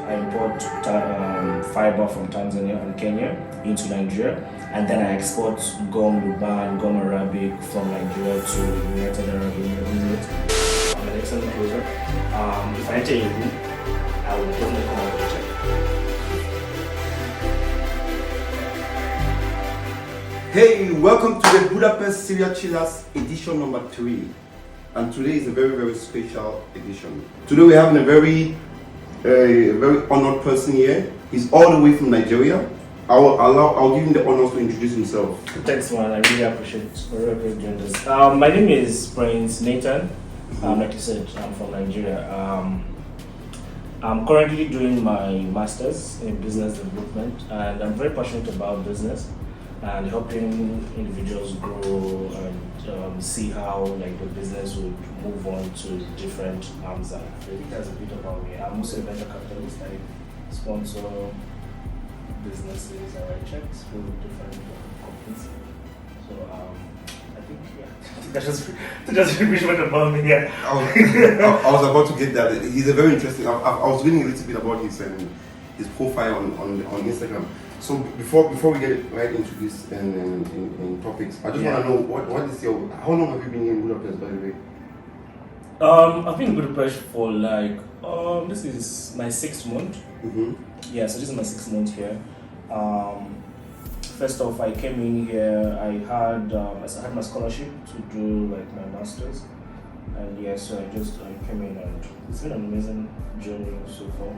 I import fiber from Tanzania and Kenya into Nigeria, and then I export gum Luban, gum Arabic from Nigeria to United Arab Emirates. I'm an excellent closer. If I enter a room, I will definitely come out with a check. Hey, welcome to the Budapest Serial Chillers edition number 3. And today is a very, very special edition. Today we're having a very honored person here. He's all the way from Nigeria. I'll give him the honors to introduce himself. Thanks, man. I really appreciate doing this. My name is Prince Nathan. Like you said, I'm from Nigeria. I'm currently doing my master's in business development, and I'm very passionate about business and helping individuals grow and see how like the business would move on to different arms. And I think that's a bit about me. I'm also a venture capitalist. I sponsor businesses and write checks for different companies. So I think that's just a bit about me. Yeah. I was about to get that. He's a very interesting. I was reading a little bit about his profile on Instagram. So before we get right into this in topics, I just want to know what is your. How long have you been in Budapest, by the way? I've been in Budapest for like this is my 6th month. Mm-hmm. Yeah, so this is my 6th month here. First off, I came in here. I had my scholarship to do like my masters, and yeah, so I came in, and it's been an amazing journey so far.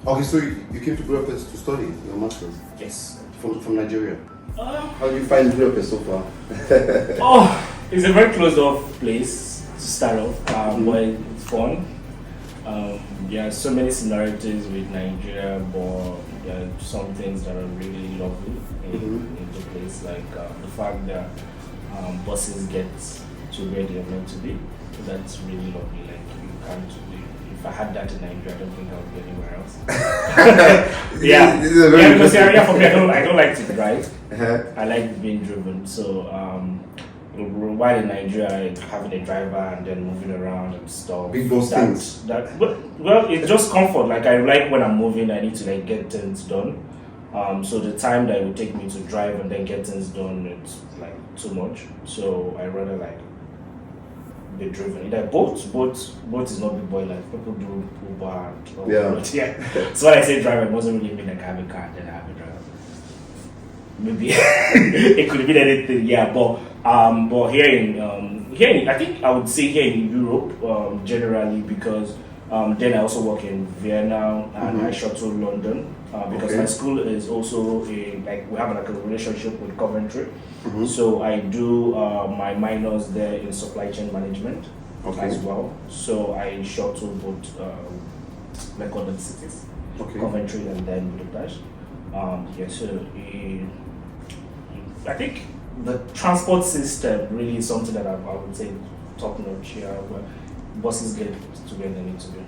Okay, so you came to Budapest to study your masters? Yes. From Nigeria. How do you find Budapest so far? It's a very closed off place to start off, but it's fun. There are so many similarities with Nigeria, but there are some things that are really lovely in the place, like the fact that buses get to where they're meant to be. That's really lovely. Like you can't. If I had that in Nigeria, I don't think I would be anywhere else. For me, I don't like to drive. I like being driven. So while in Nigeria, having a driver and then moving around and stuff. Big boss things. Well, it's just comfort. Like I like when I'm moving, I need to like get things done. So the time that it would take me to drive and then get things done, it's like too much. So I rather like be driven. Either boat is not big boy, like people do Uber and all that. Yeah. So when I say driver, it doesn't really mean like I have a car and then I have a driver. Maybe it could have been anything, yeah. But here in I think I would say here in Europe generally, because then I also work in Vienna and I shuttle London because my school is also we have like a relationship with Coventry. So I do my minors there in supply chain management as well. So I shuttle both like other cities, Coventry and then Budapest. I think the transport system really is something that I would say top notch here, where buses get to where they need to be.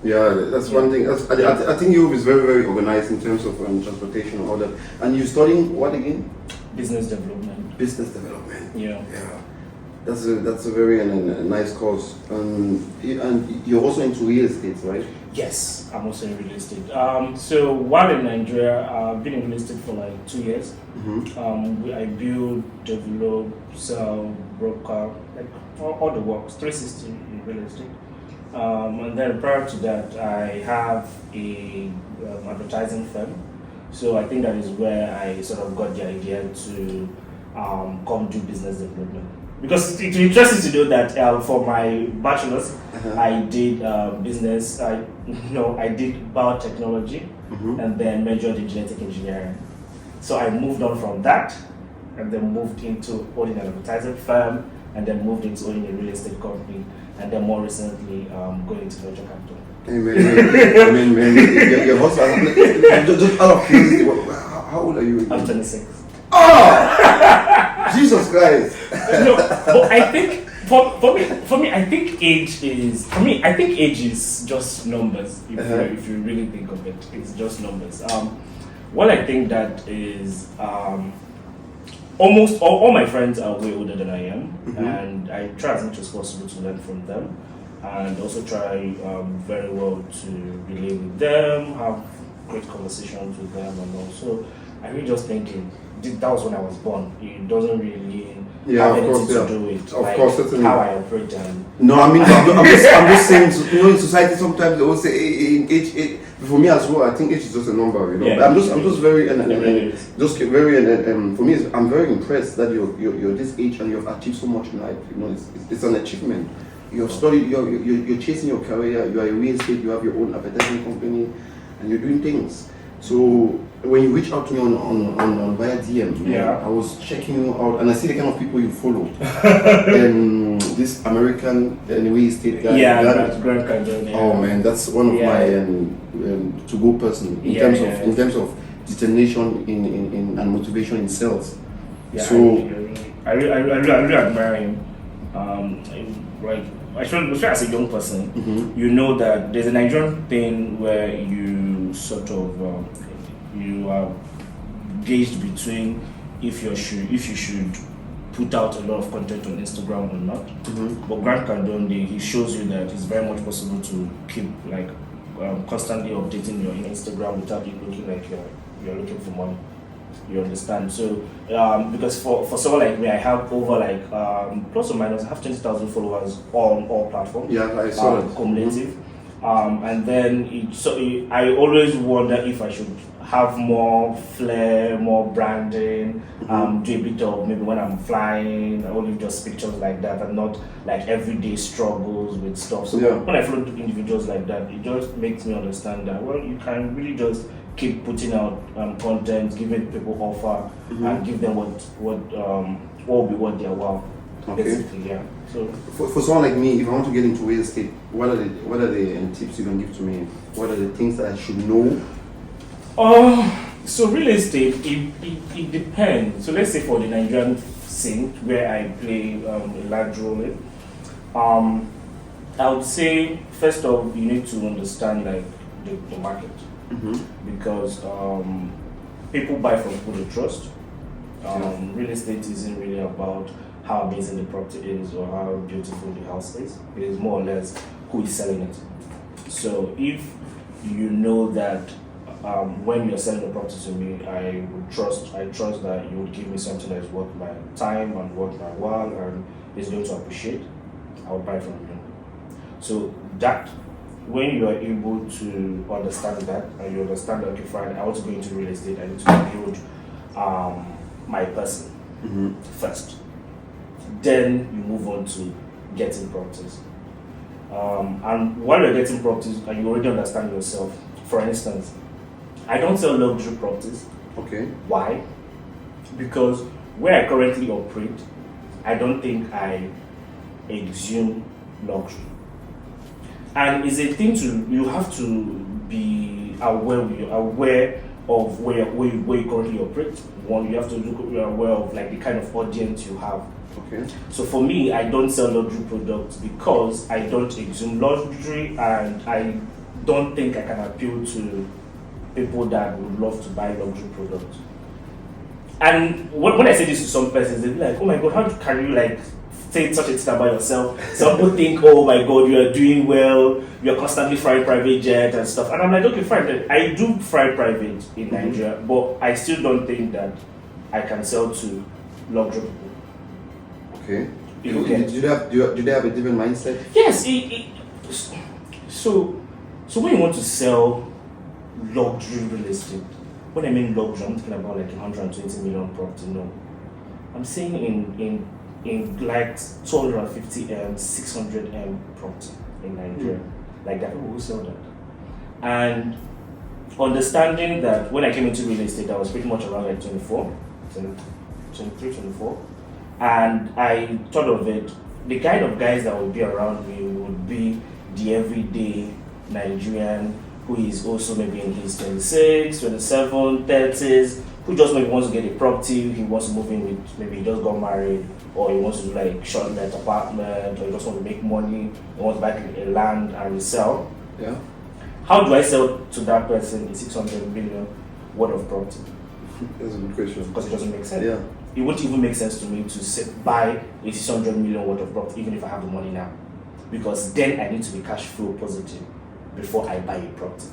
Yeah, that's one thing. I think Europe is very, very organized in terms of transportation and all that. And you're studying what again? Business development. Business development. Yeah. That's a very nice course. And you're also into real estate, right? Yes, I'm also in real estate. So while in Nigeria, I've been in real estate for like 2 years. I build, develop, sell, broker, like all the works, 360 in real estate. And then prior to that, I have a advertising firm. So I think that is where I sort of got the idea to come do business development. Because it's interesting to know that for my bachelor's, I did business. I did biotechnology and then majored in genetic engineering. So I moved on from that, and then moved into owning an advertising firm, and then moved into owning a real estate company, and then more recently going into venture capital. Hey man, your husband. Just out of curiosity, how old are you? I'm 26. Oh, Jesus Christ! No, but I think for me, I think age is just numbers. If you really think of it, it's just numbers. What I think that is almost all my friends are way older than I am, and I try as much as possible to learn from them. and also try very well to relate with them, have great conversations with them, and also I really just thinking that was when I was born. It doesn't really have anything to do with how I operate. No, I mean, I'm just saying, in society sometimes they always say age. For me as well, I think age is just a number, Yeah, I'm just very, for me, I'm very impressed that you're this age and you've achieved so much in life. It's an achievement. You've studied, you're chasing your career. You are a real estate. You have your own advertising company, and you're doing things. So when you reach out to me on via DM, I was checking you out, and I see the kind of people you follow. This American real estate guy. Grant Cardone. Oh man, that's one of my to-go person in terms of determination in and motivation in sales. Yeah, so I really admire him. I should as a young person, you know that there's a Nigerian thing where you sort of you are gauged between if you should put out a lot of content on Instagram or not. But Grant Cardone, he shows you that it's very much possible to keep constantly updating your Instagram without it looking like you're looking for money. You understand? So because for someone like me, I have over plus or minus I have 20,000 followers on all platforms. Yeah, I saw that. Cumulative. And then I always wonder if I should have more flair, more branding, do a bit of maybe when I'm flying, only just pictures like that, and not like everyday struggles with stuff. So when I follow individuals like that, it just makes me understand that you can really just keep putting out content, giving people offer, and give them what will be what they are wow. Okay. Basically, yeah. So for someone like me, if I want to get into real estate, what are the tips you can give to me? What are the things that I should know? So real estate, it depends. So let's say for the Nigerian scene where I play a large role in, I would say first off you need to understand the market, because people buy from people they trust. Real estate isn't really about how amazing the property is or how beautiful the house is. It is more or less who is selling it. So if you know that when you're selling the property to me, I trust that you would give me something that is worth my time and worth my while and is going to appreciate, I will buy from you. So that when you are able to understand that and you understand that, okay, fine, I want to go into real estate, I need to build my person first. Then you move on to getting properties. And while you're getting properties and you already understand yourself, for instance, I don't sell luxury properties. Okay. Why? Because where I currently operate, I don't think I exude luxury. And it's a thing you have to be aware of where you currently operate. One, you have to be aware of the kind of audience you have. Okay. So for me, I don't sell luxury products because I don't exude luxury, and I don't think I can appeal to people that would love to buy luxury products. And when I say this to some persons, they'll be like, "Oh my God, how can you say such a thing about yourself?" Some people think, "Oh my God, you are doing well. You are constantly flying private jet and stuff." And I'm like, "Okay, fine. I do fly private in Nigeria, but I still don't think that I can sell to luxury people." Okay. Do they have a different mindset? Yes. So when you want to sell luxury real estate, when I mean luxury, I'm talking about 120 million property. No, I'm saying in 250 M, 600 M property in Nigeria. There are people who sell that. And understanding that when I came into real estate, I was pretty much around 24, and I thought of it, the kind of guys that would be around me would be the everyday Nigerian who is also maybe in his 26, 27, 30s, who just maybe wants to get a property, he wants to move in with, maybe he just got married, or he wants to do short-let apartment, or he just wants to make money, he wants to buy a land and resell. Yeah. How do I sell to that person a 600 million worth of property? That's a good question. Because it doesn't make sense. Yeah. It wouldn't even make sense to me to buy a 600 million worth of property, even if I have the money now. because then I need to be cash flow positive before I buy a property.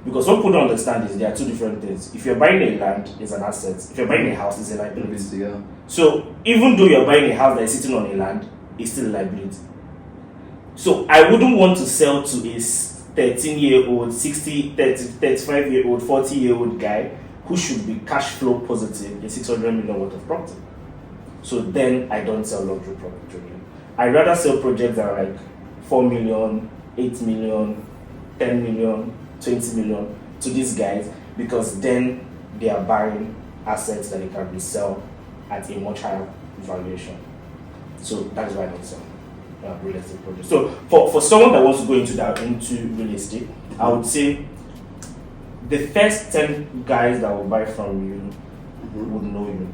Because what people don't understand is there are two different things. If you're buying a land, it's an asset. If you're buying a house, it's a liability. Yeah. So even though you're buying a house that is sitting on a land, it's still a liability. So I wouldn't want to sell to a 13-year-old, 60, 30, 35-year-old, 40-year-old guy who should be cash flow positive in 600 million worth of property. So then I don't sell luxury property. I rather sell projects that are like 4 million, 8 million, 10 million, 20 million to these guys, because then they are buying assets that they can resell at a much higher valuation. So that's why I don't sell real estate projects. So for someone that wants to go into real estate, I would say the first 10 guys that will buy from you would know you.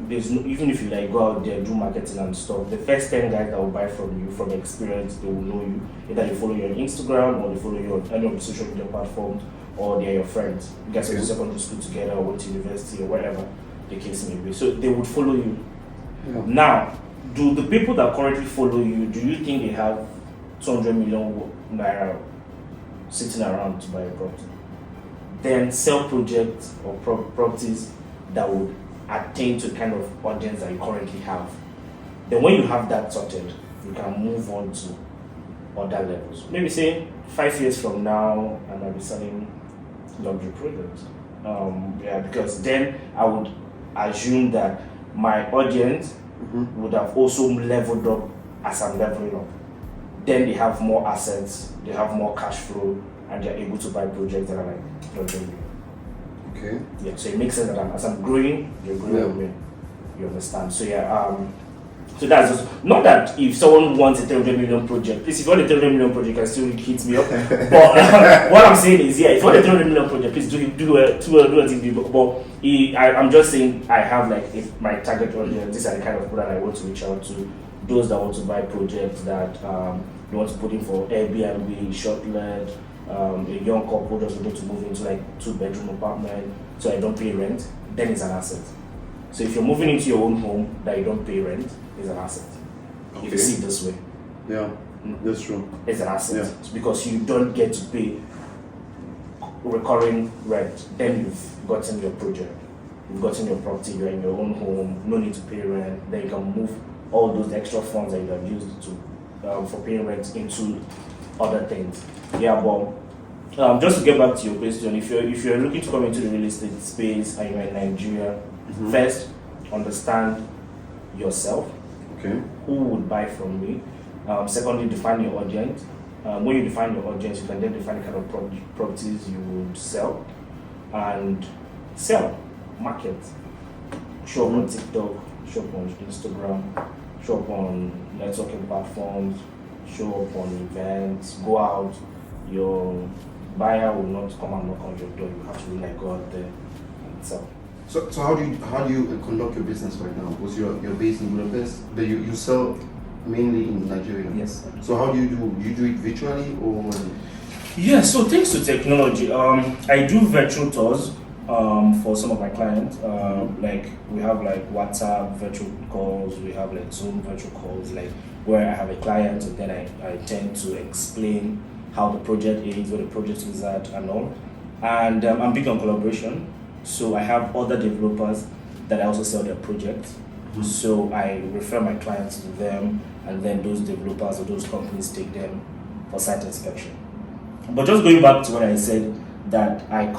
There's no, even if you like go out there do marketing and stuff, the first 10 guys that will buy from you from experience, they will know you. Either they follow you on Instagram or they follow you on any of the social media platforms, or they're your friends. You guys go to secondary school together or went to university or whatever the case may be. So they would follow you. Yeah. Now, do the people that currently follow you, do you think they have 200 million naira sitting around to buy a property? Then sell projects or properties that would attain to the kind of audience that you currently have. Then when you have that sorted, you can move on to other levels. Maybe say 5 years from now, I might be selling luxury products. Because then I would assume that my audience would have also leveled up as I'm leveling up. Then they have more assets, they have more cash flow, and they're able to buy projects that are like 100 million. Okay. Yeah, so it makes sense that as I'm growing, you're growing with me. You understand? So yeah, so that's just, not that if someone wants a 300 million project, please, if you want a 300 million project, you can still hit me up. But what I'm saying is, yeah, if you want a 300 million project, please do it. But I'm just saying I have like my target audience. These are the kind of people that I want to reach out to. Those that want to buy projects that they want to put in for Airbnb, short-let, a young couple just wanted to move into like 2-bedroom apartment so I don't pay rent, then it's an asset. So if you're moving into your own home that you don't pay rent, it's an asset. Okay. If you see it this way. Yeah, that's true. It's an asset. Yeah. It's because you don't get to pay recurring rent. Then you've gotten your project. You've gotten your property, you're in your own home, no need to pay rent. Then you can move all those extra funds that you have used to for paying rent into other things. Yeah, but just to get back to your question, if you're looking to come into the real estate space and you're in Nigeria, first understand yourself. Okay. Who would buy from me? Secondly, define your audience. When you define your audience, you can then define the kind of properties you would sell, and sell, market, show up on TikTok, show up on Instagram, show up on networking platforms, show up on events, go out. Your buyer will not come and knock on your door. You have to really like go out there and sell. So how do you conduct your business right now? Because you're based in Budapest, but you sell mainly in Nigeria. Yes. So how do? You do it virtually or? Yeah, so thanks to technology, I do virtual tours for some of my clients. Like we have like WhatsApp virtual calls, we have like Zoom virtual calls, like where I have a client and then I tend to explain how the project is, where the project is at and all. And I'm big on collaboration. So I have other developers that I also sell their projects. So I refer my clients to them, and then those developers or those companies take them for site inspection. But just going back to what I said, that I'm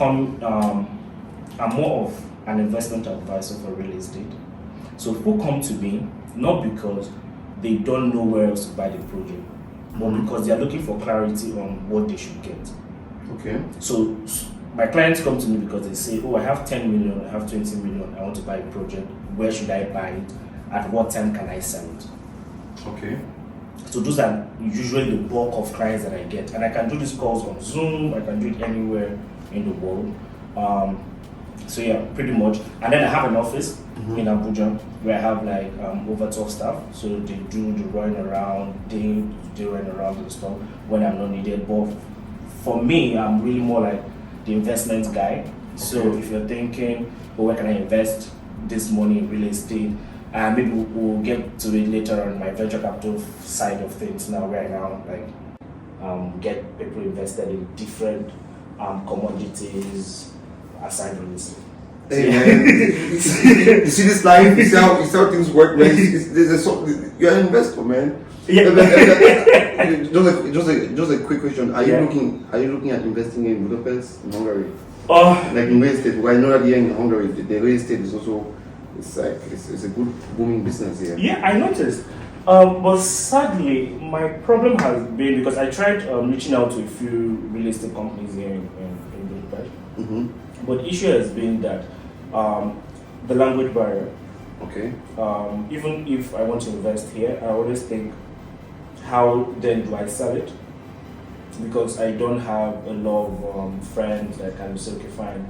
more of an investment advisor for real estate. So people come to me not because they don't know where else to buy the project, but because they are looking for clarity on what they should get. Okay. So my clients come to me because they say, oh, I have 10 million, I have 20 million, I want to buy a project. Where should I buy it? At what time can I sell it? Okay. So those are usually the bulk of clients that I get. And I can do these calls on Zoom, I can do it anywhere in the world. So yeah, pretty much. And then I have an office in Abuja where I have like over 12 staff. So they do the running around, they run around and stuff when I'm not needed. But for me, I'm really more like the investment guy. So if you're thinking, oh, where can I invest this money in real estate? And maybe we'll get to it later on my venture capital side of things now, where I now get people invested in different commodities aside from this. Hey man, you see this life, you see how things work, man. You're an investor, man. Yeah. Just a quick question. Are you looking at investing in Budapest, in Hungary? Like in real estate? Because I know that here in Hungary, the real estate is also it's a good booming business here. Yeah, I noticed. But sadly, my problem has been because I tried reaching out to a few real estate companies here in Budapest. Mm-hmm. But the issue has been that the language barrier. Okay. Even if I want to invest here, I always think, how then do I sell it? Because I don't have a lot of friends that can say, okay, fine,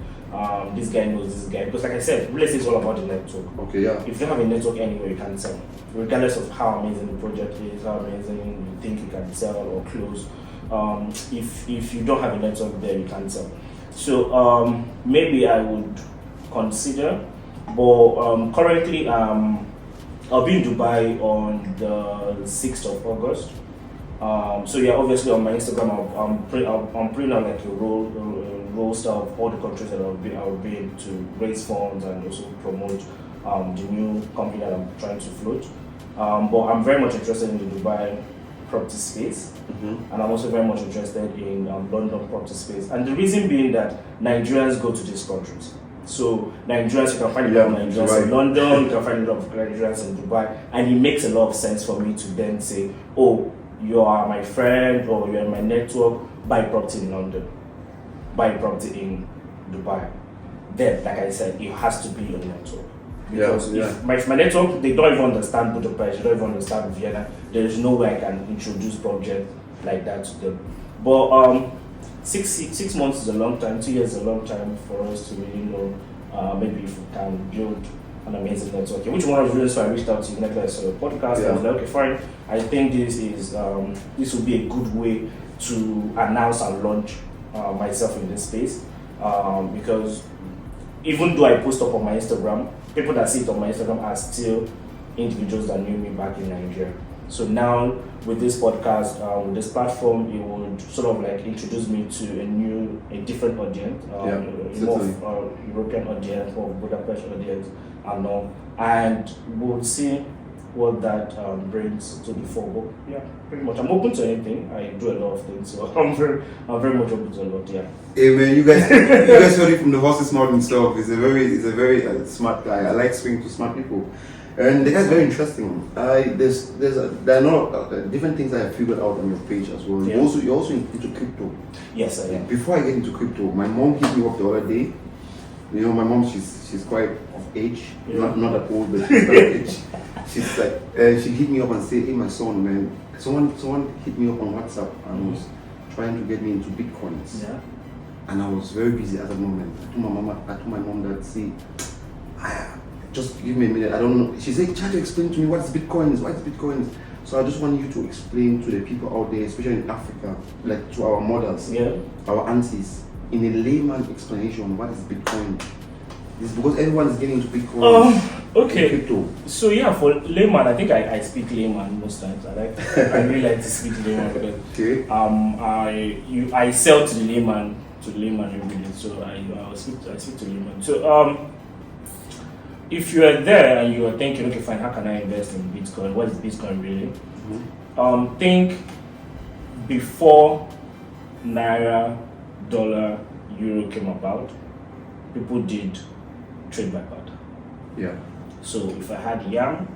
this guy knows this guy. Because like I said, real estate is all about the network. Okay, yeah. If you have a network anywhere, you can sell. Regardless of how amazing the project is, how amazing you think you can sell or close. If you don't have a network there, you can't sell. So maybe I would consider, but currently I'll be in Dubai on the 6th of August. So yeah, obviously on my Instagram, I'm putting out like a roster of all the countries that I'll be in to raise funds and also promote the new company that I'm trying to float. But I'm very much interested in the Dubai property space, and I'm also very much interested in London property space. And the reason being that Nigerians go to these countries. So Nigerians, you can find a lot of Nigerians in London, you can find a lot of Nigerians in Dubai, and it makes a lot of sense for me to then say, oh, you are my friend or you're in my network, buy property in London, buy property in Dubai. Then, like I said, it has to be your network. Because if my network, they don't even understand Budapest, they don't even understand Vienna, there is no way I can introduce projects like that to them. But 6 months is a long time, 2 years is a long time for us to really know maybe if we can build an amazing network. Which one of the reasons why I reached out to you next as a podcast? I was like, okay, fine. I think this will be a good way to announce and launch myself in this space. Because even though I post up on my Instagram, people that see it on my Instagram are still individuals that knew me back in Nigeria. So now with this podcast, with this platform, it would sort of like introduce me to a different audience, more of European audience, more of Budapest audience, and we'll see what that brings to the fore. But yeah, pretty much. I'm open to anything. I do a lot of things, so I'm very much open to a lot. Yeah. Hey man, you guys heard it from the horse's mouth himself. He's a very smart guy. I like speaking to smart people. And the guy's very interesting. There are no different things I have figured out on your page as well. Yeah. You're also into crypto. Yes, I am. Before I get into crypto, my mom hit me up the other day. You know, my mom, she's quite of age, not that old, but she's quite of age. She's like, she hit me up and said, "Hey, my son, man, someone hit me up on WhatsApp and was trying to get me into bitcoins." Yeah. And I was very busy at the moment. I told my mom that, see, just give me a minute. I don't know. She said, try to explain to me what is bitcoins. What is bitcoins? So I just want you to explain to the people out there, especially in Africa, like to our mothers, our aunties, in a layman explanation, what is Bitcoin? It's because everyone is getting into Bitcoin. Okay. Crypto. So yeah, for layman, I think I speak layman most times. I really like to speak layman because I sell to the layman every day. So I speak to layman. So if you are there and you are thinking, okay, fine, how can I invest in Bitcoin? What is Bitcoin really? Think before Naira, dollar, euro came about, people did trade by barter. Yeah. So if I had yam,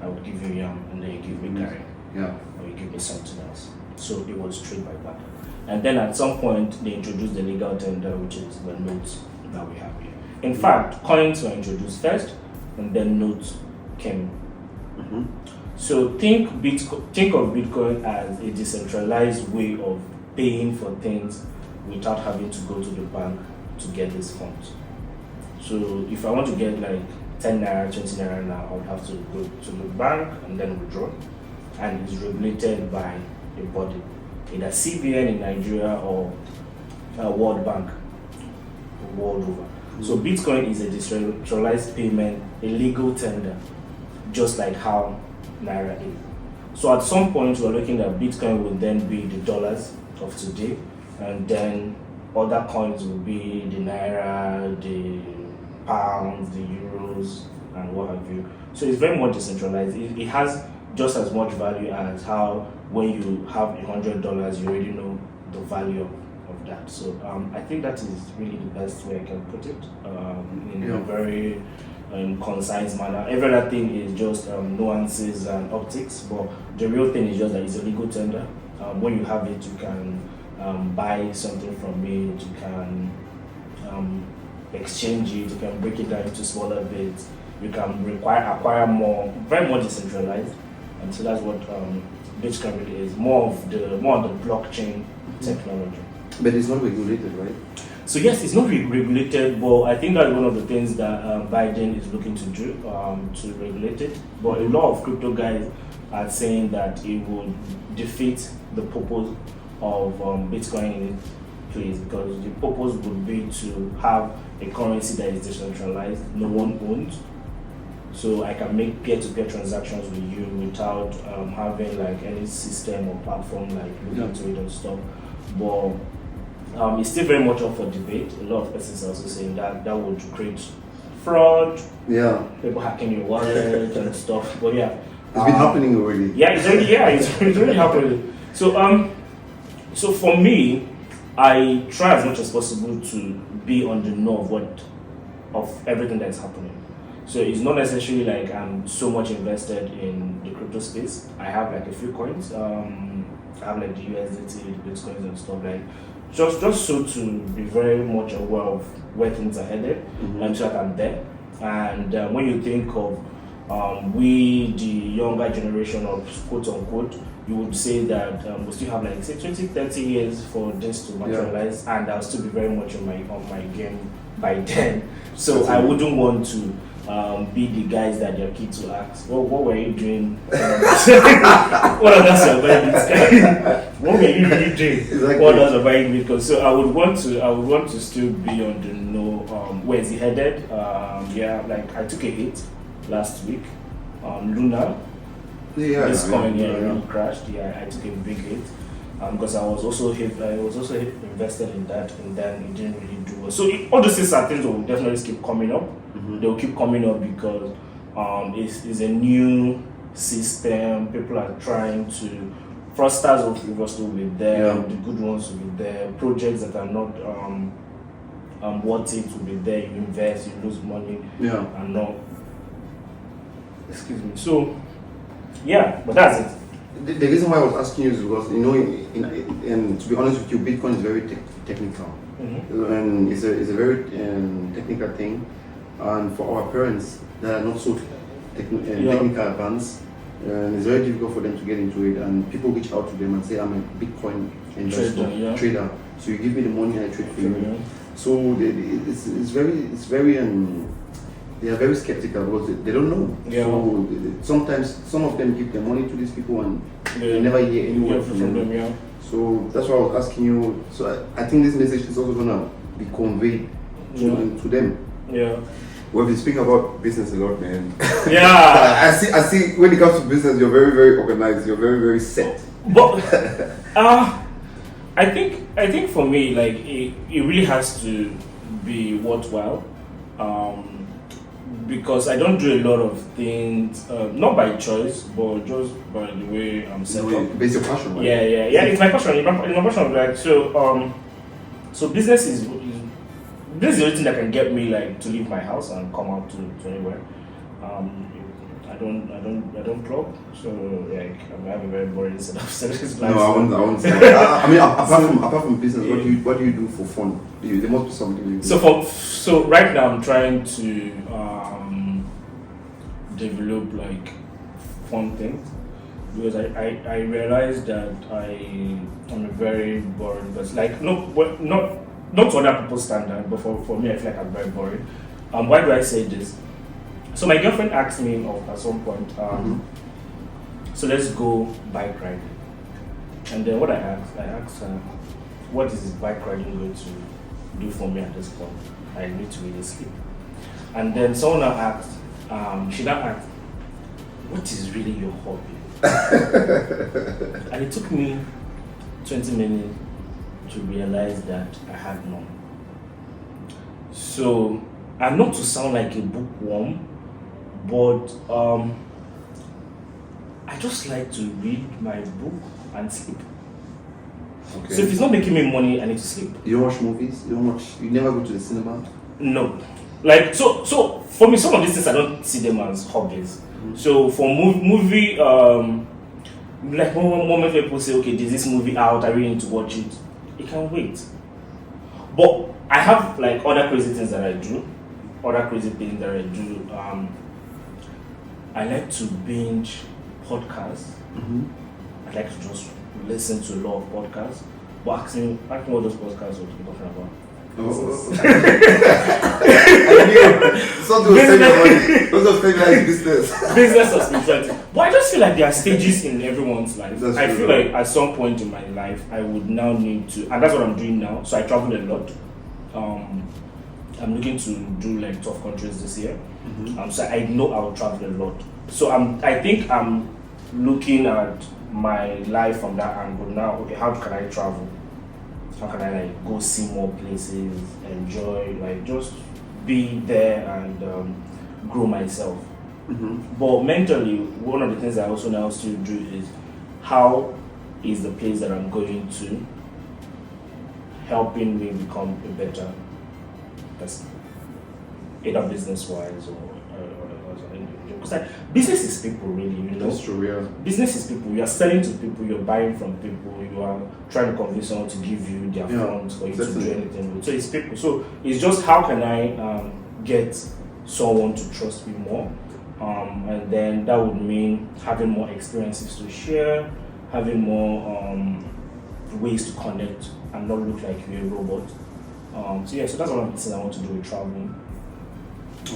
I would give you yam and then you give me carry. Yeah. Or you give me something else. So it was trade by barter. And then at some point they introduced the legal tender, which is the notes that we have here. In fact, coins were introduced first and then notes came. So think of Bitcoin as a decentralized way of paying for things without having to go to the bank to get these funds. So if I want to get like 10 naira, 20 naira now, I would have to go to the bank and then withdraw. And it's regulated by a body, either CBN in Nigeria or World Bank, world over. So Bitcoin is a decentralized payment, a legal tender just like how Naira is. So at some point, we're looking at Bitcoin will then be the dollars of today, and then other coins will be the Naira, the pounds, the euros, and what have you. So it's very much decentralized. It has just as much value as how when you have $100, you already know the value of that. So I think that is really the best way I can put it in a very concise manner. Every other thing is just nuances and optics, but the real thing is just that it's a legal tender. When you have it, you can buy something from it, you can exchange it, you can break it down into smaller bits, you can acquire more, very much decentralized. And so that's what Bitcoin really is, more on the blockchain technology. But it's not regulated, right? So yes, it's not regulated, but I think that's one of the things that Biden is looking to do, to regulate it. But a lot of crypto guys are saying that it would defeat the purpose of Bitcoin in its place, because the purpose would be to have a currency that is decentralized, no one owns. So I can make peer-to-peer transactions with you without having like any system or platform like looking into it and stuff. But it's still very much up for debate. A lot of persons are also saying that would create fraud, people hacking your wallet and stuff. But yeah, it's been happening already. Yeah, it's already happening. So for me, I try as much as possible to be on the know of everything that's happening. So it's not necessarily like I'm so much invested in the crypto space. I have like a few coins. I have like the USDT, the Bitcoins and stuff, like just so to be very much aware of where things are headed, and so that I'm there. And when you think of we, the younger generation of quote unquote, you would say that we still have like say 20-30 years for this to materialize, and I'll still be very much on my game by then. So I wouldn't want to be the guys that your kids will ask, well, what were you doing? What others are buying Bitcoin? What were you really doing? Exactly. What others are buying Bitcoin? So I would want to still be on the know where is it headed. Like I took a hit last week. Luna. This coin really crashed. I took a big hit. Because I was also invested in that, and then it didn't really do well. So all those things are things that will definitely keep coming up. They will keep coming up because it's a new system. People are trying to fraudsters will be there, the good ones will be there. Projects that are not worth it will be there. You invest, you lose money, and not. Excuse me. So but that's it. The reason why I was asking you is because, you know, in to be honest with you, Bitcoin is very technical. And it's a very technical thing. And for our parents that are not so technical advanced, it's very difficult for them to get into it. And people reach out to them and say, I'm a Bitcoin investor, trader. So you give me the money, I trade for you. So it's very they are very skeptical because they don't know. So sometimes some of them give their money to these people and they never hear any word from them. So that's why I was asking you. So I think this message is also gonna be conveyed to them. We've been speaking about business a lot, man. I see. When it comes to business, you're very, very organized. You're very, very set. But I think for me, like it really has to be worthwhile. Because I don't do a lot of things, not by choice, but just by the way I'm set up. It's your passion, right? Yeah. It's my passion. It's my passion. Like so business is this is the only thing that can get me like to leave my house and come out to anywhere. I don't club, so like I have a very boring set of service life. No, I won't say that. I mean, apart from business, what do you do for fun? There must be something you do. So right now I'm trying to develop like fun things, because I realized that I'm a very boring person. Like not to other people's standard, but for me I feel like I'm very boring. Why do I say this? So my girlfriend asked me at some point, so let's go bike riding. And then what I asked her, what is bike riding going to do for me at this point? I need to really sleep. And then someone asked, she now asked, what is really your hobby? And it took me 20 minutes to realize that I had none. So, and not to sound like a bookworm, but I just like to read my book and sleep. Okay. So if it's not making me money, I need to sleep. You don't watch movies? You never go to the cinema? No. Like, so for me, some of these things I don't see them as hobbies. So for movie, like when people say, okay, there's this movie out, I really need to watch it. It can wait. But I have like other crazy things that I do. I like to binge podcasts. I like to just listen to a lot of podcasts. But ask me what those podcasts are talking about. I knew something was saying about it. Those are saying like business. Business or spirituality. But I just feel like there are stages in everyone's life. I feel like at some point in my life, I would now need to, and that's what I'm doing now. So I travel a lot. I'm looking to do like 12 countries this year. So I know I'll travel a lot. So I think I'm looking at my life from that angle now. Okay, how can I travel? How can I like go see more places, enjoy, like just be there and grow myself. But mentally, one of the things I also now still do is how is the place that I'm going to helping me become a better person, either business-wise or individual. Because like, business is people, really, you know. That's true, yeah. Business is people. You are selling to people. You're buying from people. You are trying to convince someone to give you their funds for you to do anything with. So it's people. So it's just how can I get someone to trust me more, and then that would mean having more experiences to share, having more ways to connect and not look like you're a robot. So that's one of the things I want to do with traveling.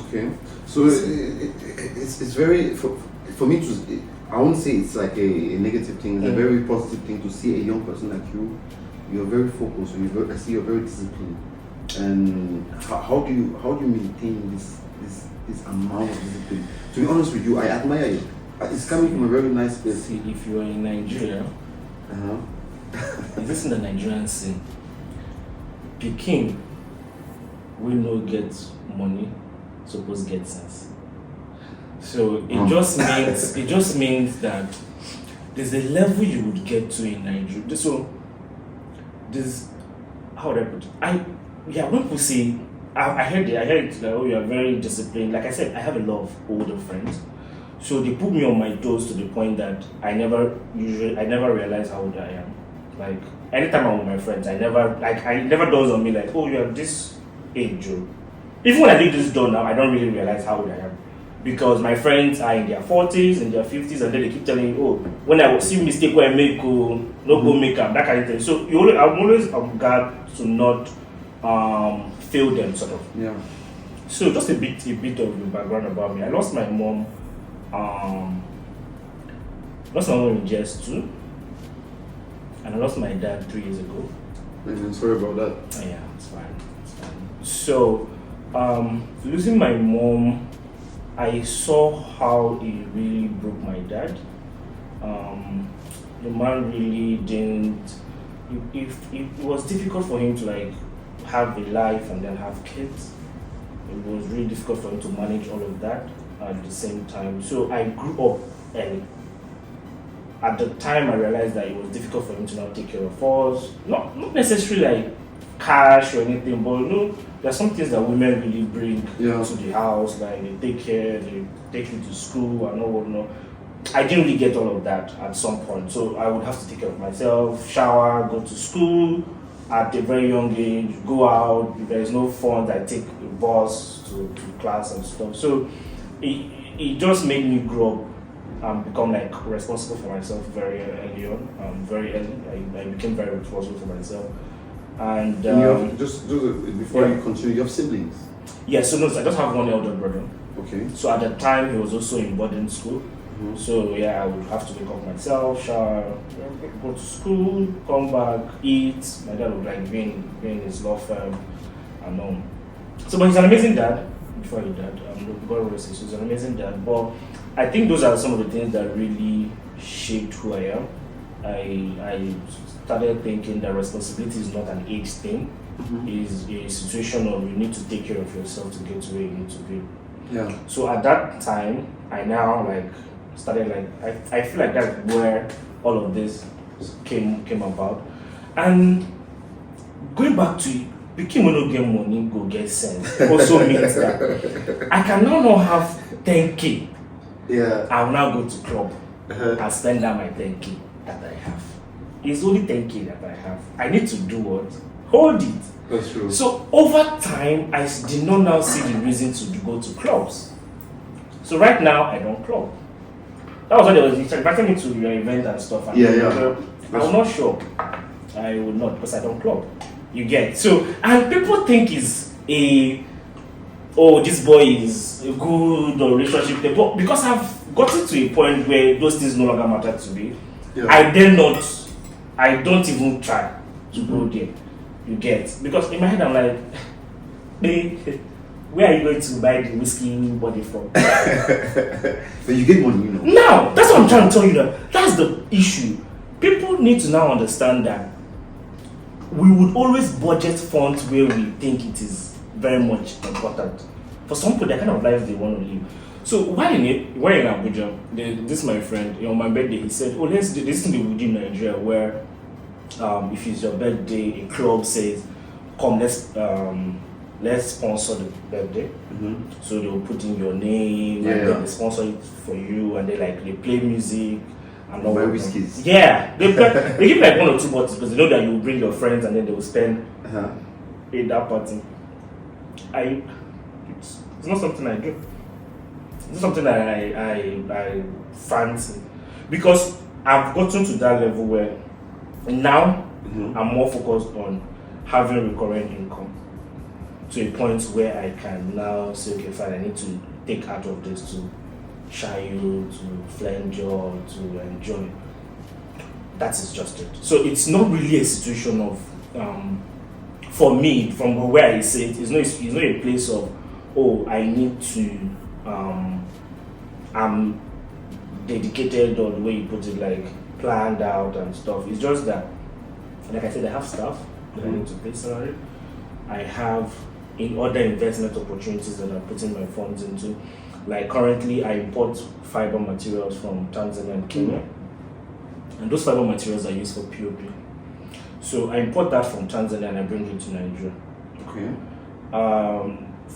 Okay, so it's very for me to, I won't say it's like a negative thing. It's a very positive thing to see a young person like you. You're very focused. I see you're very disciplined. And how do you maintain this amount of discipline? To be honest with you, I admire you. It's coming from a very nice place. See, if you are in Nigeria, is this in the Nigerian scene? Peking will not get money, suppose get sense. So it just means that there's a level you would get to in Nigeria. So this, how would I put it? When people say, I heard it like, oh, you are very disciplined. Like I said, I have a lot of older friends. So they put me on my toes to the point that I never realize how old I am. Like anytime I'm with my friends, I never dawns on me like, oh, you are this age, Joe. Even when I leave this door now, I don't really realize how old I am. Because my friends are in their 40s, in their 50s, and then they keep telling me, oh, when I see mistake where I make, no go make up, that kind of thing. So I'm always on guard to not fail them, sort of. Yeah. So just a bit of the background about me. I lost my mom in GS2, and I lost my dad 3 years ago. I'm sorry about that. Oh, yeah, it's fine. So losing my mom, I saw how it really broke my dad. The man really didn't. It was difficult for him to like have a life and then have kids. It was really difficult for him to manage all of that at the same time. So I grew up early. At the time, I realized that it was difficult for him to not take care of us. Not necessarily like cash or anything, but there are some things that women really bring to the house. Like they take care, they take you to school and all whatnot. I didn't really get all of that at some point. So I would have to take care of myself, shower, go to school at a very young age, go out. If there is no funds, I take a bus to class and stuff. So it just made me grow up and become like responsible for myself very early on. Very early, I became very responsible for myself. And just before you continue, you have siblings? Yeah, so no, I just have one elder brother. Okay. So at the time, he was also in boarding school. So I would have to wake up myself, shower, go to school, come back, eat. My dad would like be in his law firm and So, but he's an amazing dad. Before he died, God rest his soul, he's an amazing dad. But I think those are some of the things that really shaped who I am. I started thinking that responsibility is not an age thing. It's a situation of you need to take care of yourself to get to where you need to be. Yeah. So at that time, I now like started like I feel like that's where all of this came about. And going back to pikin wey no get money go get sense also means that I can now not have 10K. Yeah. I will now go to club and spend down my 10K that I have. It's only 10K that I have. I need to do what? Hold it. That's true. So over time, I did not now see the reason to go to clubs. So right now, I don't club. That was what they was inviting me to your event and stuff. And I was not sure. I would not because I don't club. You get so, and people think this boy is a good or relationship, but because I've gotten to a point where those things no longer matter to me, I don't even try to go there. You get, because in my head I'm like, hey, where are you going to buy the whiskey body from? But you get money, you know. Now, that's what I'm trying to tell you. That's the issue. People need to now understand that we would always budget funds where we think it is very much important. For some people, the kind of life they want to live. So while in Abuja, this my friend, on my birthday, he said, let's do this thing we do in Nigeria where if it's your birthday, a club says, come, let's sponsor the birthday. So they'll put in your name and then they sponsor it for you, and they play music and all that. Whiskeys. Yeah, they give like 1 or 2 bottles because they know that you will bring your friends and then they will spend in that party. It's not something I do. It's not something that I fancy, because I've gotten to that level where now I'm more focused on having recurrent income to a point where I can now say, okay, fine, I need to take out of this to shine, to flange, to enjoy. That is just it. So it's not really a situation of, for me, from where I say it's not a place of, I need to, I'm dedicated, or the way you put it, like planned out and stuff. It's just that, like I said, I have stuff that I need to pay salary. I have other investment opportunities that I'm putting my funds into. Like currently, I import fiber materials from Tanzania and Kenya, and those fiber materials are used for POP. So I import that from Tanzania and I bring it to Nigeria. Okay.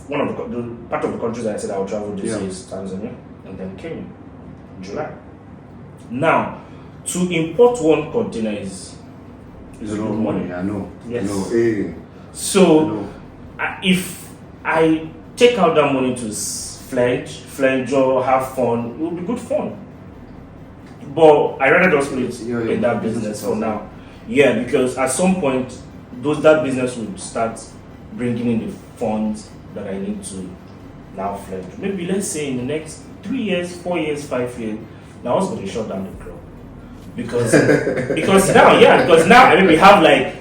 One of the part of the countries that I said I will travel this year is Tanzania and then Kenya, July. Now, to import one container is a lot of money. I know. Yes. I know. Hey. So, if I take out that money to flange or have fun, it will be good fun. But I rather just put it in that business for now. Yeah, because at some point, that business would start bringing in the funds that I need to now flange. Maybe let's say in the next 3 years, 4 years, 5 years, now I was going to shut down the club. Because now I mean we have like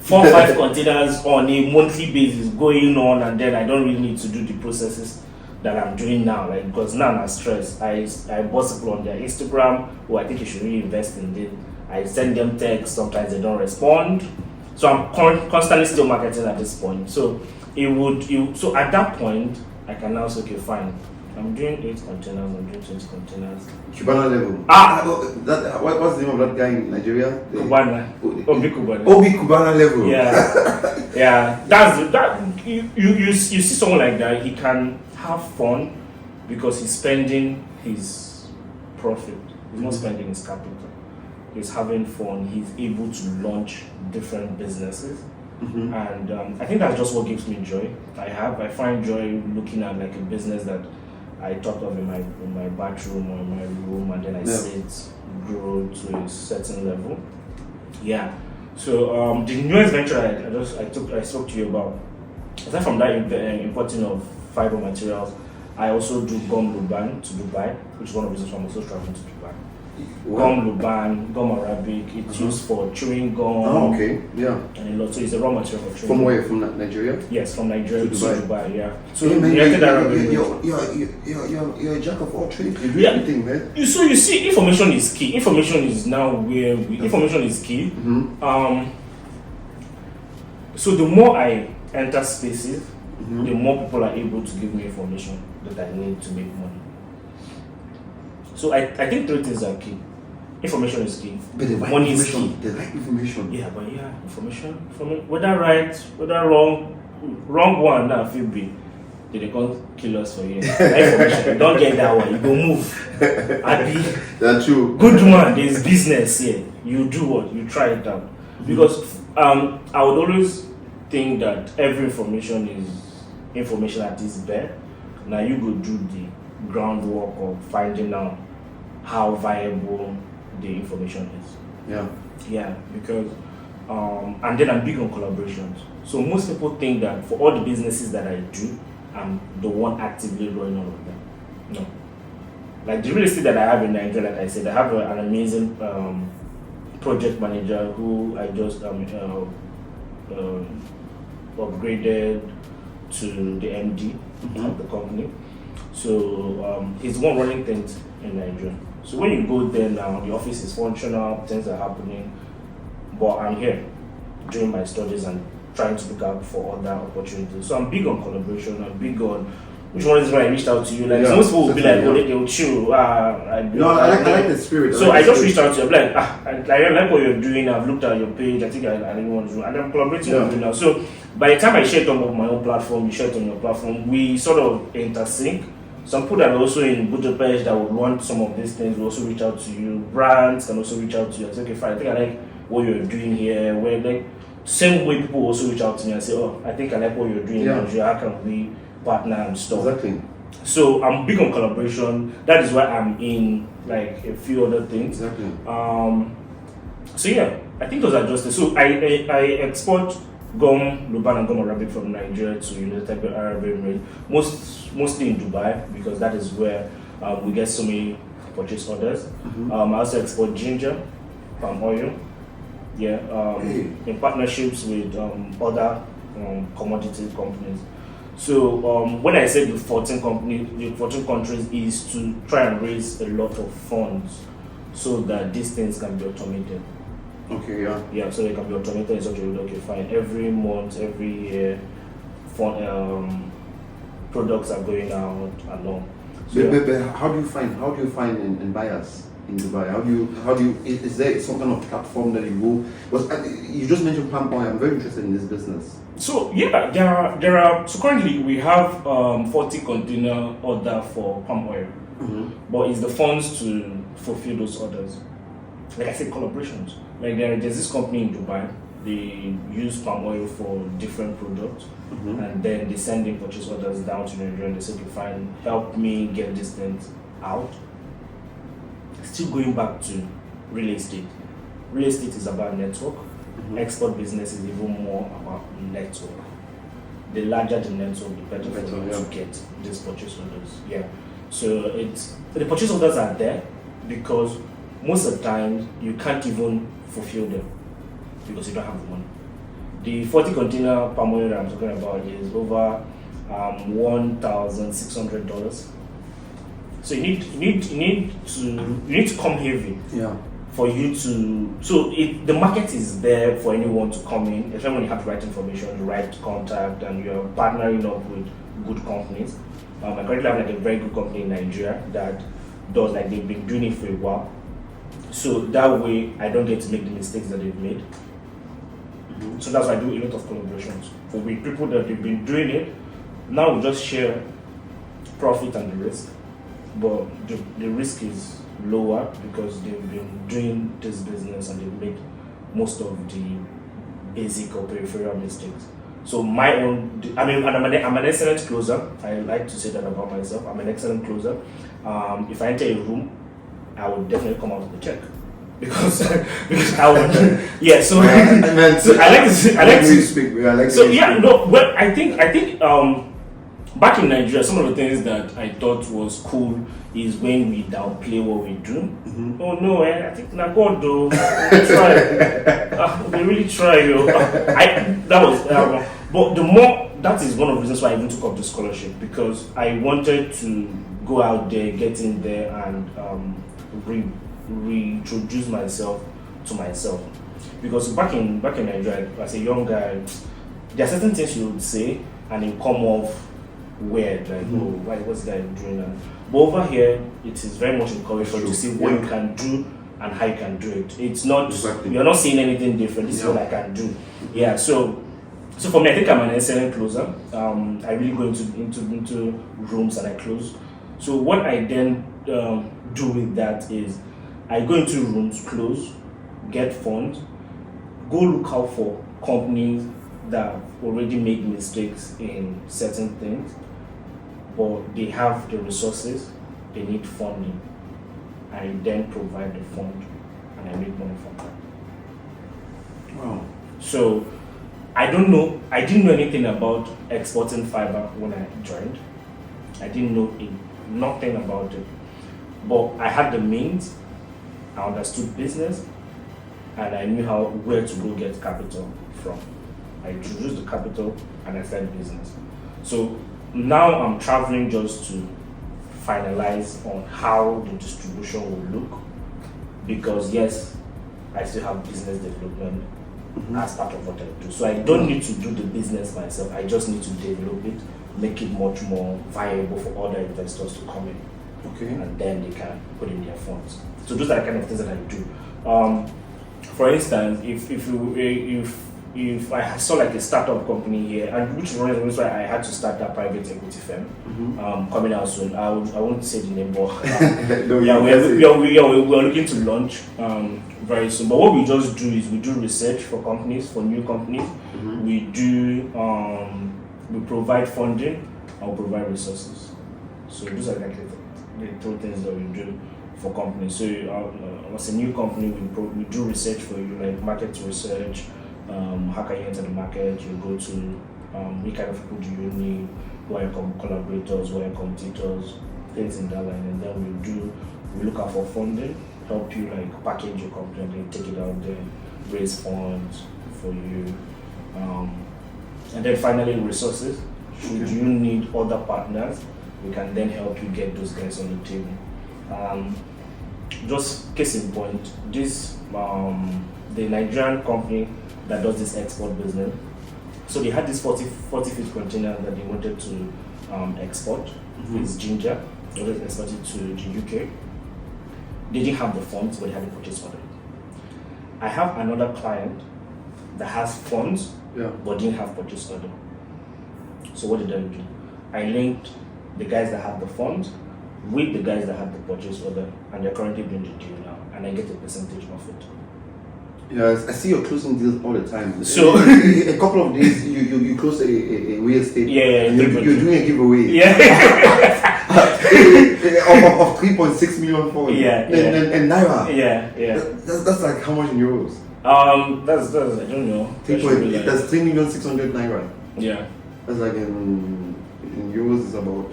4 or 5 containers on a monthly basis going on, and then I don't really need to do the processes that I'm doing now. Like, because now I'm stressed. I boss people on their Instagram who I think you should really invest in it. I send them texts, sometimes they don't respond. So I'm constantly still marketing at this point. So so at that point I can now say, okay, fine. I'm doing 8 containers, I'm doing 20 containers. Cubana level. What's the name of that guy in Nigeria? Cubana. Obi Cubana. Obi Cubana level. Yeah. Yeah. That you see someone like that, he can have fun because he's spending his profit. He's not spending his capital. He's having fun. He's able to launch different businesses. And I think that's just what gives me joy. I find joy looking at like a business that I thought of in my bathroom or in my room, and then I see it grow to a certain level. Yeah. So the newest venture I spoke to you about, aside from that importing of fiber materials, I also do bomb Luban to Dubai, which is one of the reasons I'm also traveling to Dubai. Gum Luban, gum Arabic. It's used for chewing gum. Oh, okay. Yeah. And a lot. So it's a raw material for chewing From gum. where? From Nigeria? Yes, from Nigeria to Dubai. Yeah. So Hey, man, United Arab Emirates. you're a jack of all trades. You do Yeah. everything, man. So you see, information is key. Information is now where information is key. So the more I enter spaces, the more people are able to give me information that I need to make money. So I think three things are key. Information is key. But the right Money is information. key. The right information. Yeah, but information, whether right, whether wrong one that feel big. They can't kill us for you. Information, you don't get that one, you go move. Happy. That's true. Good man, there's business here. You do what? You try it out. Because I would always think that every information is information at its best. Now you go do the groundwork of finding out how viable the information is. Yeah. Yeah, because and then I'm big on collaborations. So most people think that for all the businesses that I do, I'm the one actively running all of them. No. Like the real estate that I have in Nigeria, like I said, I have an amazing project manager who I just upgraded to the MD of the company. So he's the one running things in Nigeria. So when you go there now, the office is functional, things are happening, but I'm here doing my studies and trying to look out for other opportunities. So I'm big on collaboration. I'm big on which one is when I reached out to you. Like some people will be like, oh, they'll chill. I like the spirit. So I just reached out to you. I'm like, I like what you're doing. I've looked at your page. I think I really want to do, and I'm collaborating with you now. So by the time I share it on my own platform, you share it on your platform. We sort of intersync. Some people that are also in Budapest that would want some of these things will also reach out to you. Brands can also reach out to you and say, okay, fine. I think I like what you're doing here. Where like same way people also reach out to me and say, oh, I think I like what you're doing in Nigeria. How can we partner and stuff? Exactly. So I'm big on collaboration. That is why I'm in like a few other things. Exactly. So yeah, I think those are just so I export gum, Luban and gum Arabic from Nigeria to United Arab Emirates, mostly in Dubai because that is where we get so many purchase orders. I also export ginger, palm oil. Yeah, in partnerships with other commodity companies. So when I say the 14 countries is to try and raise a lot of funds so that these things can be automated. Okay, yeah. Yeah, so they can be automated in such a way. Okay, fine. Every month, every year, products are going out and all. So, but how do you find in buyers in Dubai? How do you is there some kind of platform that you go? Because you just mentioned palm oil. I'm very interested in this business. So yeah, there are. So currently we have 40 container order for palm oil, but it's the funds to fulfill those orders. Like I said, collaborations. Like there's this company in Dubai. They use palm oil for different products, and then they send in purchase orders down to Nigeria. And they say, "Okay, fine, help me get these things out." Still going back to real estate. Real estate is about network. Export business is even more about network. The larger the network, the better for you to get these purchase orders. Yeah. So the purchase orders are there because most of the time you can't even fulfill them because you don't have the money. The 40 container palm oil that I'm talking about is over $1,600. So you need to come heavy. Yeah. For you to, so the market is there for anyone to come in, especially when you have the right information, the right contact, and you're partnering up with good companies. I currently have like a very good company in Nigeria that does, like, they've been doing it for a while. So that way I don't get to make the mistakes that they've made. So that's why I do a lot of collaborations with people that they've been doing it. Now we just share profit and the risk, but the risk is lower because they've been doing this business and they've made most of the basic or peripheral mistakes. So I'm an excellent closer. I like to say that about myself. I'm an excellent closer. If I enter a room, I would definitely come out with a check because I would. Yeah. So I like to speak. I like to. So yeah. No. Well, I think Back in Nigeria, some of the things that I thought was cool is when we downplay what we do. Mm-hmm. Oh no, I think na God though. We try. We really try, yo. But the more, that is one of the reasons why I even took up the scholarship, because I wanted to go out there, get in there, and reintroduce myself to myself. Because back in Nigeria, as a young guy, there are certain things you would say and it come off weird, like, what's that doing that? But over here, it is very much encouraged for you to see what you can do and how you can do it. It's not, you're not seeing anything different, this is what I can do. Yeah, so for me, I think I'm an excellent closer. I really go into rooms and I close. So what I then do with that is I go into rooms, close, get funds, go look out for companies that already make mistakes in certain things, but they have the resources, they need funding. I then provide the fund and I make money from that. Wow. So I didn't know anything about exporting fiber when I joined. I didn't know nothing about it. But I had the means, I understood business, and I knew where to go get capital from. I introduced the capital and I started business. So now I'm traveling just to finalize on how the distribution will look, because yes, I still have business development as part of what I do. So I don't need to do the business myself, I just need to develop it, make it much more viable for other investors to come in. Okay. And then they can put in their funds. So those are the kind of things that I do. For instance, if I saw like a startup company here, and which is one of the reasons why I had to start that private equity firm, coming out soon. I won't say the name, but we're looking to launch very soon. But what we just do is we do research for companies, for new companies. We do we provide funding and we provide resources. So those are like the two things that we do for companies. So as a new company, we do research for you, like market research. How can you enter the market? You go to what kind of people do you need? Who are your collaborators? Who are your competitors? Things in that line, and then we look out for funding, help you like package your company, and then take it out there, raise funds for you, and then finally resources. Should you need other partners, we can then help you get those guys on the table. Just case in point, this the Nigerian company that does this export business. So they had this 40-feet container that they wanted to export. It's ginger. They wanted to export it to the UK. They didn't have the funds, but they had the purchase order. I have another client that has funds, but didn't have purchase order. So what did I do? I linked the guys that have the funds with the guys that have the purchase order, and they're currently doing the deal now, and I get a percentage of it. Yes, I see you're closing deals all the time. So a couple of days you close a real estate. You're doing a giveaway. Yeah. of 3.6 million for and naira. Yeah. That's like how much in euros? That's I don't know. That's 3,600,000 naira. Yeah. That's like in euros is about.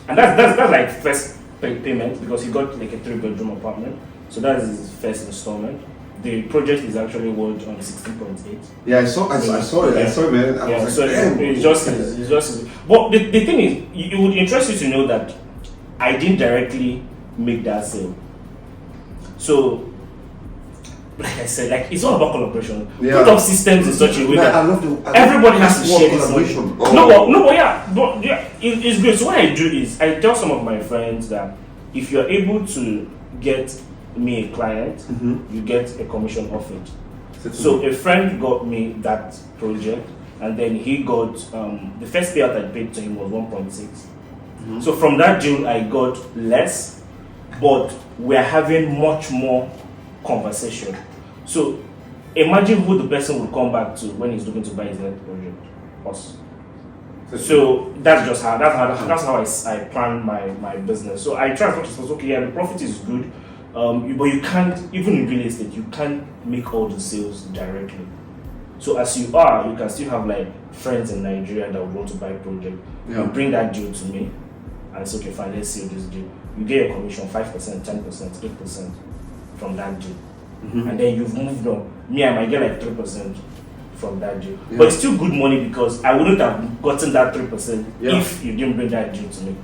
And that's like first payment, because he got like a 3-bedroom apartment. So that's his first installment. The project is actually worth on 16.8. Yeah, I saw it. I saw it, man. I was like, it's just. But the thing is, it would interest you to know that I didn't directly make that sale. So, like I said, like it's all about collaboration. Put up systems in such a way that everybody has to share this collaboration. It's great. So what I do is I tell some of my friends that if you're able to get me a client, you get a commission off it. So a friend got me that project, and then he got the first payout I paid to him was 1.6. So from that deal I got less, but we're having much more conversation. So imagine who the person will come back to when he's looking to buy his next project. Us. So that's how I plan my business. So I try as much as possible. Okay, the profit is good. But you can't, even in real estate, you can't make all the sales directly. So as you are, you can still have like friends in Nigeria that would want to buy a project. Yeah. You bring that deal to me, and say, okay, fine, let's seal this deal. You get your commission 5%, 10%, 8% from that deal. And then you've moved on. Me, I might get like 3% from that deal. Yeah. But it's still good money because I wouldn't have gotten that 3% Yeah. if you didn't bring that deal to me.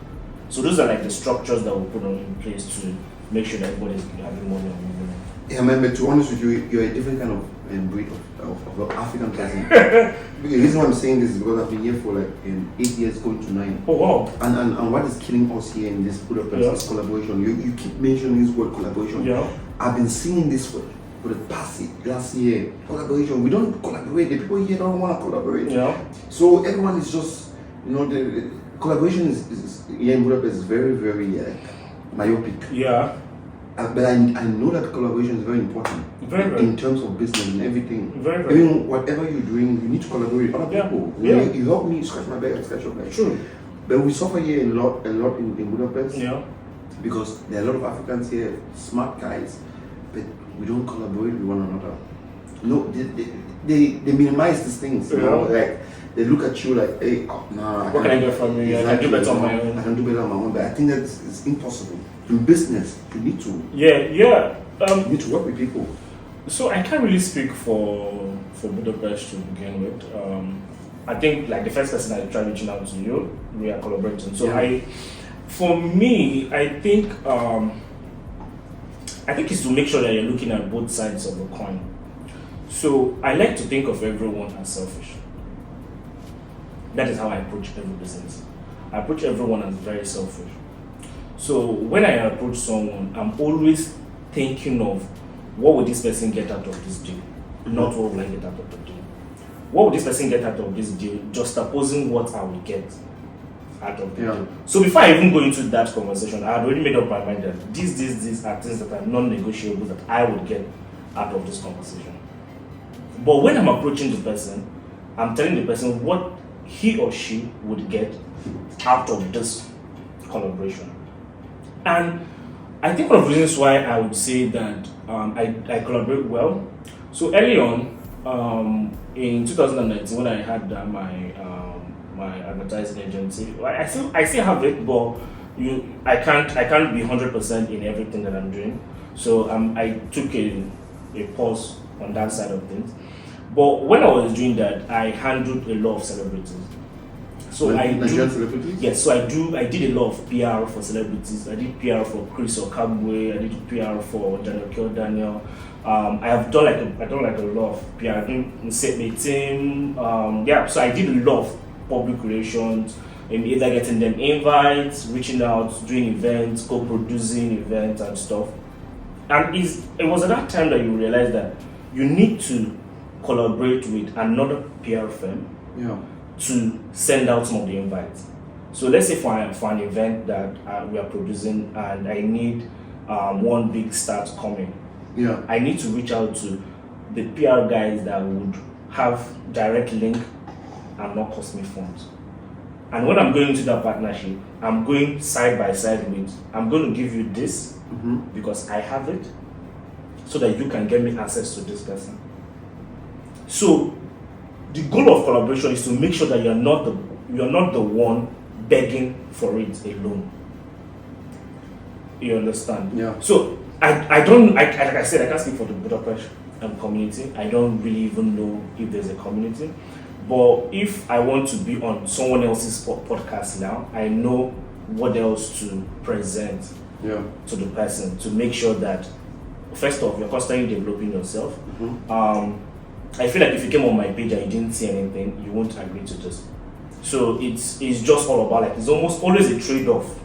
So those are like the structures that we put on in place to make sure that everybody's having money and moving on. Yeah, man, but to be honest with you, you're a different kind of breed of African person. The reason why I'm saying this is because I've been here for like 8 years, going to 9. Oh wow. And what is killing us here in this Budapest is collaboration. You keep mentioning this word collaboration. Yeah. I've been seeing this for the past last year. Collaboration. We don't collaborate. The people here don't want to collaborate. Yeah. So everyone is just, the collaboration is here in Budapest is very, very myopic. Yeah. But I know that collaboration is very important. Very, very. In terms of business and everything. Very, very. Even whatever you're doing, you need to collaborate with other people. You help me scratch my back, I scratch your back. True. But we suffer here a lot in Budapest. Yeah. Because there are a lot of Africans here, smart guys, but we don't collaborate with one another. No, they minimize these things. Like they look at you like, hey, nah. What can I get from you? I can do better on my own. I can do better on my own, but I think that it's impossible. In business, you need to. Yeah. You need to work with people. So I can't really speak for Budapest to begin with. I think like the first person I tried reaching out to you, we are collaborating. So for me, I think it's to make sure that you're looking at both sides of the coin. So I like to think of everyone as selfish. That is how I approach every business. I approach everyone as very selfish. So when I approach someone, I'm always thinking of what would this person get out of this deal, not what will I get out of the deal. What would this person get out of this deal, just opposing what I will get out of the deal. So before I even go into that conversation, I had already made up my mind that these are things that are non-negotiable that I would get out of this conversation. But when I'm approaching the person, I'm telling the person what he or she would get out of this collaboration. And I think one of the reasons why I would say that I collaborate well. So early on, in 2019, when I had my advertising agency, I still have it, but I can't be 100% in everything that I'm doing. So I took a pause on that side of things. But when I was doing that, I handled a lot of celebrities. So Nigerian celebrities? Yes, so I did a lot of PR for celebrities. I did PR for Chris Okabwe, I did PR for Daniel. I've done a lot of PR. I did set my team. So I did a lot of public relations, either getting them invites, reaching out, doing events, co-producing events and stuff. And it was at that time that you realize that you need to collaborate with another PR firm to send out some of the invites. So let's say for an event that we are producing and I need one big star to come in. I need to reach out to the PR guys that would have direct link and not cost me funds. And when I'm going into that partnership, I'm going side by side with, I'm going to give you this because I have it so that you can get me access to this person. So the goal of collaboration is to make sure that you're not the one begging for it alone. You understand? Yeah. So I don't like I said, I can't speak for the Budapest community. I don't really even know if there's a community. But if I want to be on someone else's podcast now, I know what else to present to the person to make sure that first off you're constantly developing yourself. I feel like if you came on my page and you didn't see anything, you won't agree to this. So it's just all about it's almost always a trade-off.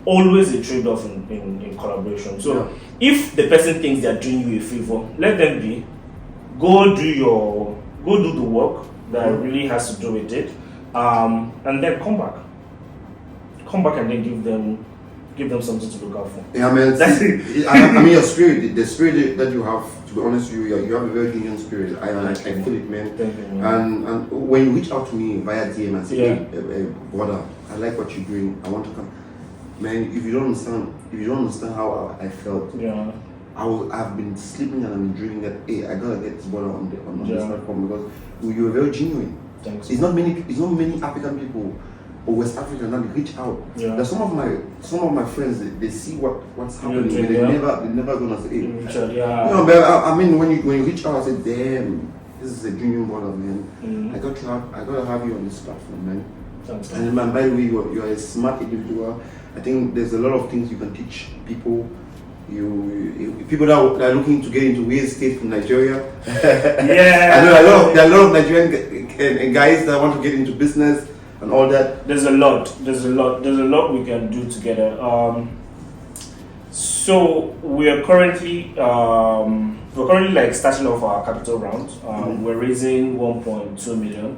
Always a trade-off in collaboration. So if the person thinks they're doing you a favor, let them be. Go do the work that really has to do with it, and then come back and then give them something to look out for. Yeah, man. That's it. I mean, your spirit, the spirit that you have. To be honest with you, you have a very genuine spirit. I feel it, man. Thank you, man. And when you reach out to me via DM and say, Yeah. hey, brother, I like what you're doing. I want to come. Man, if you don't understand how I felt, I've been sleeping and I've been dreaming that hey, I gotta get this brother on this Yeah. platform because you were very genuine. Thanks. It's not many African people or West African that reach out. Yeah. There's some of my friends they see what's happening, doing, but they yeah. never gonna say, hey. Richard, You yeah. know, but I mean when you reach out, I say, damn, this is a genuine brother, man. I gotta have you on this platform, man. Thanks. And man, by the way, you're a smart individual. I think there's a lot of things you can teach people. People that are looking to get into real estate from Nigeria. Yeah. I know there are a lot of Nigerian guys that want to get into business and all that. There's a lot we can do together. So we're currently like starting off our capital round. We're raising 1.2 million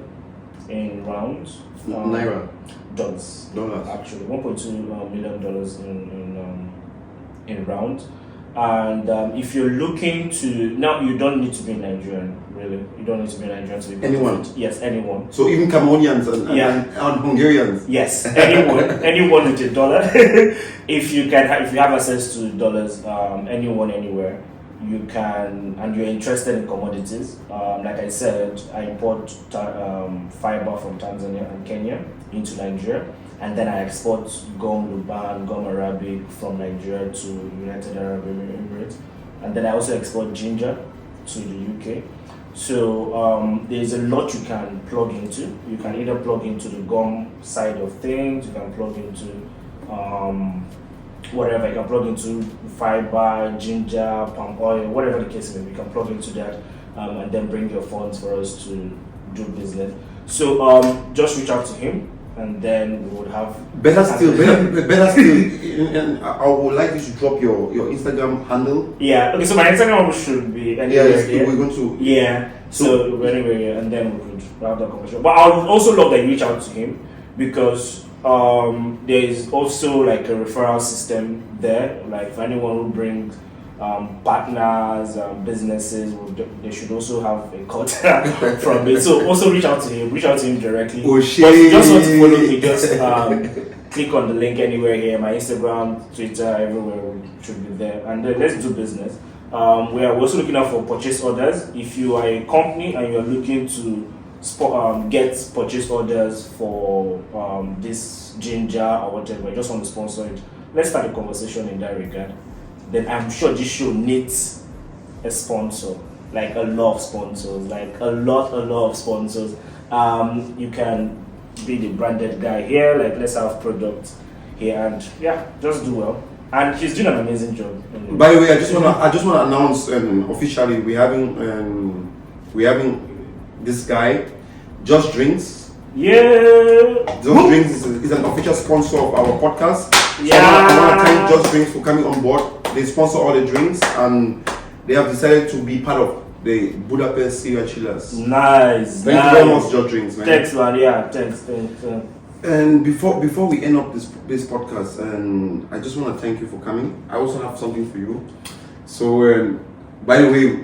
in rounds. Naira. Dollars. Actually, $1.2 million in round. And if you're looking to now, you don't need to be Nigerian. Really, you don't need to be Nigerian to be anyone. Yes, anyone. So even Cameroonians and Hungarians. Yes, anyone with a dollar. if you have access to dollars, anyone, anywhere, you can, and you're interested in commodities. Like I said, I import fiber from Tanzania and Kenya into Nigeria, and then I export gum Luban, gum Arabic from Nigeria to United Arab Emirates, and then I also export ginger to the UK. So there's a lot you can plug into. You can either plug into the gum side of things, you can plug into whatever, you can plug into fiber, ginger, palm oil, whatever the case may be, you can plug into that and then bring your funds for us to do business. So just reach out to him and then we would have... Better still, and I would like you to drop your Instagram handle. Yeah, okay, so my Instagram should be anywhere here. We're going to... Yeah, so anyway, and then we could have that conversation. But I would also love that you reach out to him because there is also like a referral system there. Like for anyone who brings partners, businesses, they should also have a cut from it. So also reach out to him directly. Oh shit! But if you just want to follow me, just click on the link anywhere here. My Instagram, Twitter, everywhere should be there. And then let's do business. We are also looking out for purchase orders. If you are a company and you are looking to get purchase orders for this ginger or whatever, you just want to sponsor it, let's start a conversation in that regard. Then I'm sure this show needs a sponsor, like a lot of sponsors, like a lot of sponsors. You can be the branded guy here, like let's have products here, and yeah, just do well. And he's doing an amazing job. By the way, I just wanna announce officially we're having this guy, Just Drinks. Yeah. Just Drinks is an official sponsor of our podcast. Yeah. So I want to thank Just Drinks for coming on board. They sponsor all the drinks and they have decided to be part of the Budapest Serial Chillers. Nice. Thank you very much, Just Drinks, man. Thanks, man. Yeah, thanks. And before we end up this podcast, and I just want to thank you for coming. I also have something for you. So, by the way,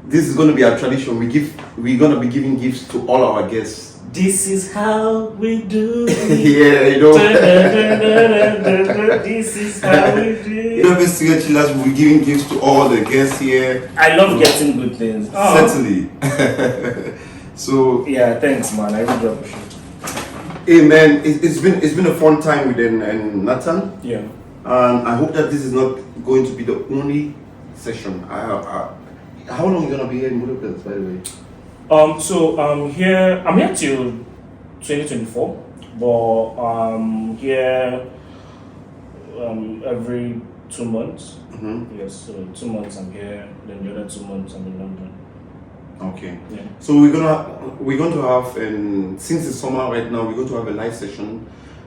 this is going to be our tradition. We're going to be giving gifts to all our guests. This is how we do it. Yeah, you know. This is how we do it. Budapest Serial Chillers will be giving gifts to all the guests here. I love getting good things. Certainly. So yeah, thanks, man. I really appreciate it. Hey, man, it's been a fun time with Nathan. Yeah. And I hope that this is not going to be the only session. How long are you gonna be here in Budapest, by the way? So I'm here till 2024, but I'm here every 2 months. Mm-hmm. Yes, so 2 months I'm here, then the other 2 months I'm in London. Okay. Yeah. So we're going to have, since it's summer right now, we're going to have a live session.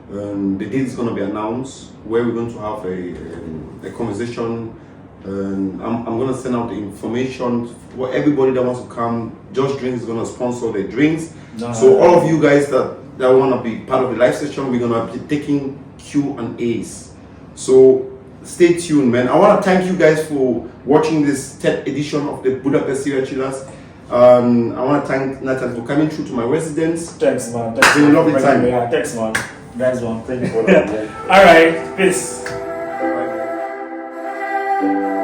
The date is going to be announced where we're going to have a conversation. I'm going to send out the information for everybody that wants to come. Just Drinks is going to sponsor the drinks. Nice. So all of you guys that want to be part of the live session, we're going to be taking Q&As. So stay tuned, man. I want to thank you guys for watching this 10th edition of the Budapest Serial Chillers. I want to thank Nathan for coming through to my residence. Thanks, man. It's been a lovely time. Yeah, thanks, man. Nice one. Thank you for that. All right, peace. Bye.